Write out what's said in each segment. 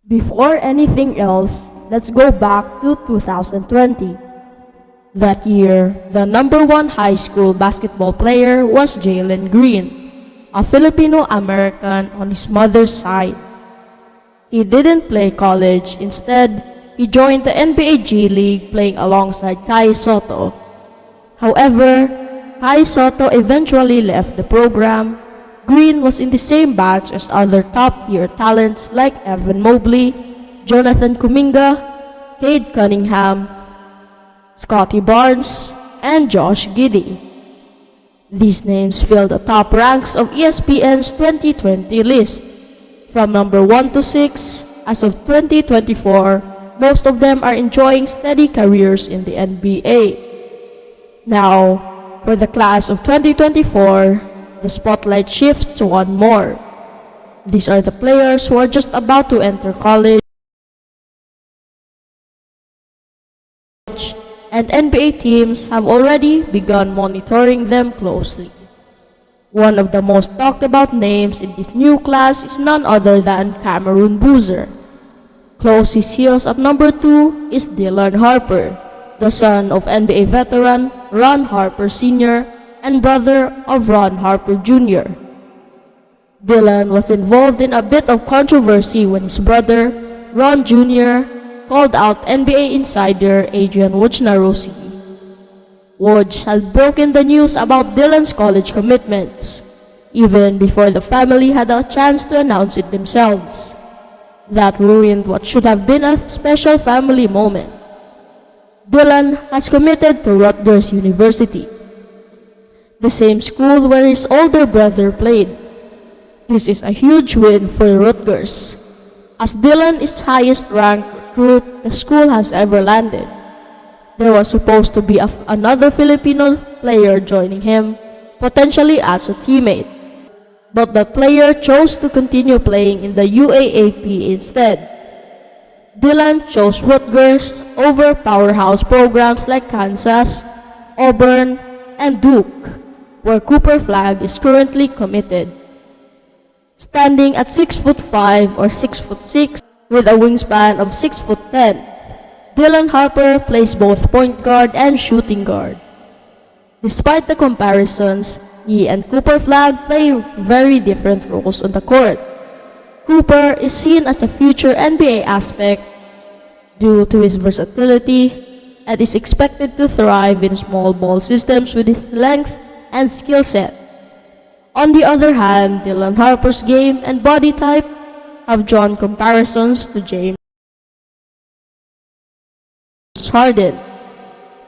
Before anything else, let's go back to 2020. That year, the number one high school basketball player was Jalen Green, a Filipino-American on his mother's side. He didn't play college. Instead, he joined the NBA G League playing alongside Kai Soto. However, Kai Soto eventually left the program. Green was in the same batch as other top-tier talents like Evan Mobley, Jonathan Kuminga, Cade Cunningham, Scotty Barnes, and Josh Giddey. These names fill the top ranks of ESPN's 2020 list. From number 1 to 6, as of 2024, most of them are enjoying steady careers in the NBA. Now, for the class of 2024, the spotlight shifts to one more. These are the players who are just about to enter college, and NBA teams have already begun monitoring them closely. One of the most talked about names in this new class is none other than Cameron Boozer. Close his heels at number 2 is Dylan Harper, the son of NBA veteran Ron Harper Sr. and brother of Ron Harper Jr. Dylan was involved in a bit of controversy when his brother, Ron Jr., called out NBA insider Adrian Wojnarowski. Woj had broken the news about Dylan's college commitments, even before the family had a chance to announce it themselves. That ruined what should have been a special family moment. Dylan has committed to Rutgers University, the same school where his older brother played. This is a huge win for Rutgers, as Dylan is highest-ranked recruit the school has ever landed. There was supposed to be another Filipino player joining him, potentially as a teammate. But the player chose to continue playing in the UAAP instead. Dylan chose Rutgers over powerhouse programs like Kansas, Auburn, and Duke, where Cooper Flagg is currently committed. Standing at 6'5" or 6'6", with a wingspan of 6'10", Dylan Harper plays both point guard and shooting guard. Despite the comparisons, he and Cooper Flagg play very different roles on the court. Cooper is seen as a future NBA aspect due to his versatility and is expected to thrive in small ball systems with his length and skill set. On the other hand, Dylan Harper's game and body type have drawn comparisons to James Harden.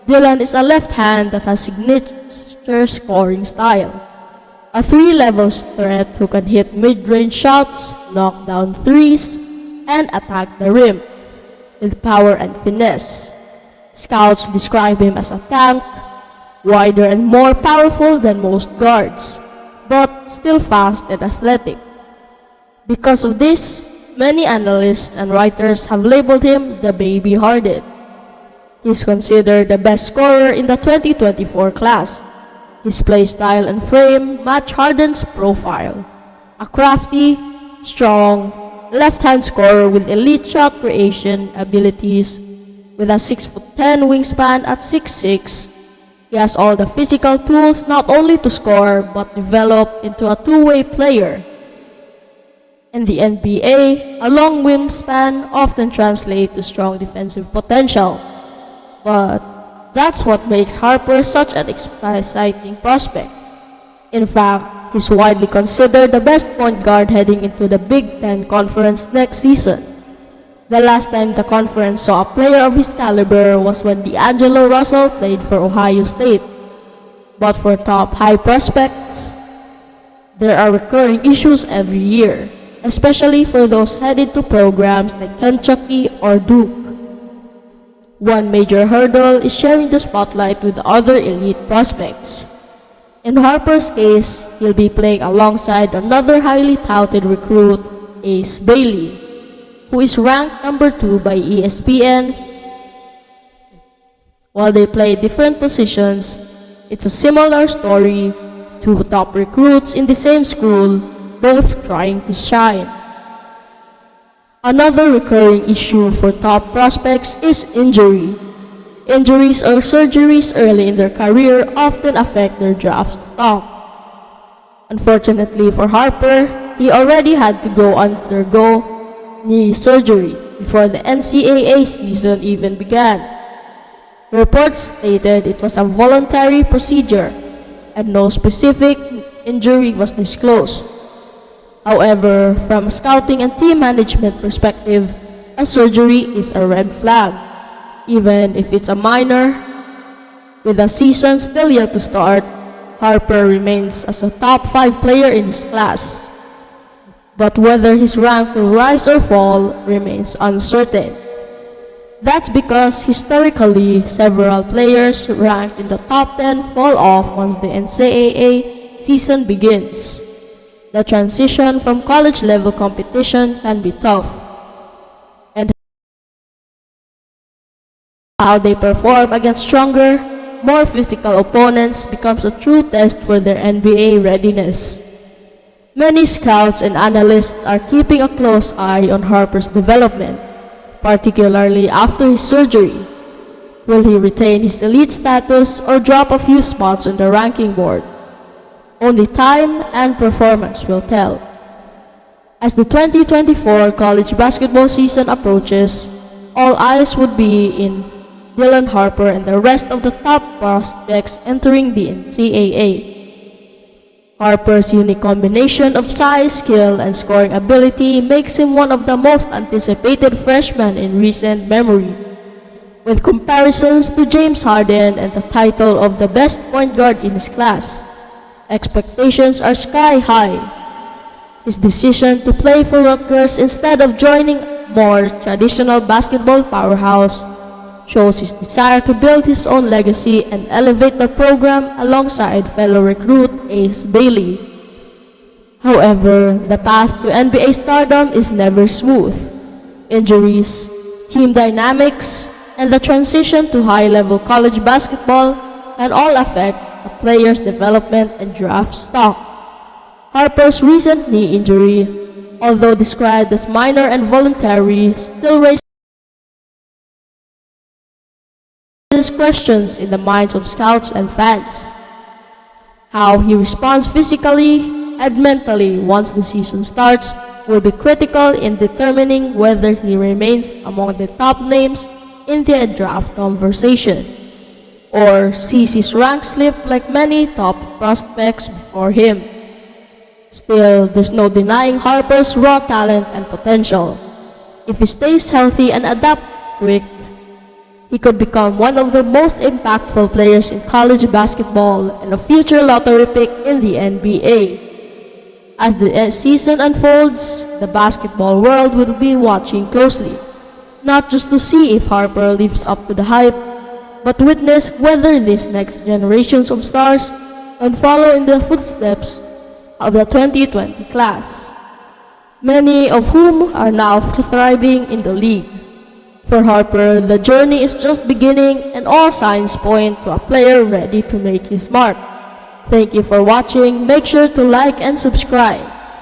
Dylan is a left hand that has signature scoring style, a three-level threat who can hit mid-range shots, knock down threes, and attack the rim with power and finesse. Scouts describe him as a tank, wider and more powerful than most guards, but still fast and athletic. Because of this, many analysts and writers have labeled him the Baby Harden. He is considered the best scorer in the 2024 class. His play style and frame match Harden's profile. A crafty, strong, left-hand scorer with elite shot creation abilities. With a 6'10" wingspan at 6'6", he has all the physical tools not only to score but develop into a two-way player. In the NBA, a long wingspan often translates to strong defensive potential. But that's what makes Harper such an exciting prospect. In fact, he's widely considered the best point guard heading into the Big Ten Conference next season. The last time the conference saw a player of his caliber was when D'Angelo Russell played for Ohio State. But for top high prospects, there are recurring issues every year, especially for those headed to programs like Kentucky or Duke. One major hurdle is sharing the spotlight with other elite prospects. In Harper's case, he'll be playing alongside another highly touted recruit, Ace Bailey, who is ranked number 2 by ESPN. While they play different positions, it's a similar story. Two top recruits in the same school, both trying to shine. Another recurring issue for top prospects is injury. Injuries or surgeries early in their career often affect their draft stock. Unfortunately for Harper, he already had to undergo knee surgery before the NCAA season even began. Reports stated it was a voluntary procedure and no specific injury was disclosed. However, from a scouting and team management perspective, a surgery is a red flag, even if it's a minor. With the season still yet to start, Harper remains as a top 5 player in his class. But whether his rank will rise or fall remains uncertain. That's because historically, several players ranked in the top 10 fall off once the NCAA season begins. The transition from college level competition can be tough, and how they perform against stronger, more physical opponents becomes a true test for their NBA readiness. Many scouts and analysts are keeping a close eye on Harper's development, particularly after his surgery. Will he retain his elite status or drop a few spots on the ranking board? Only time and performance will tell. As the 2024 college basketball season approaches, all eyes would be in Jalen Harper and the rest of the top prospects entering the NCAA. Harper's unique combination of size, skill, and scoring ability makes him one of the most anticipated freshmen in recent memory. With comparisons to James Harden and the title of the best point guard in his class, expectations are sky high. His decision to play for Rutgers instead of joining more traditional basketball powerhouse shows his desire to build his own legacy and elevate the program alongside fellow recruit Ace Bailey. However, the path to NBA stardom is never smooth. Injuries, team dynamics, and the transition to high-level college basketball can all affect a player's development and draft stock. Harper's recent knee injury, although described as minor and voluntary, still raises questions in the minds of scouts and fans. How he responds physically and mentally once the season starts will be critical in determining whether he remains among the top names in the draft conversation, or sees his rank slip like many top prospects before him. Still, there's no denying Harper's raw talent and potential. If he stays healthy and adapts quick, he could become one of the most impactful players in college basketball and a future lottery pick in the NBA. As the season unfolds, the basketball world will be watching closely, not just to see if Harper lives up to the hype, but witness whether these next generations of stars can follow in the footsteps of the 2020 class, many of whom are now thriving in the league. For Harper, the journey is just beginning and all signs point to a player ready to make his mark. Thank you for watching. Make sure to like and subscribe.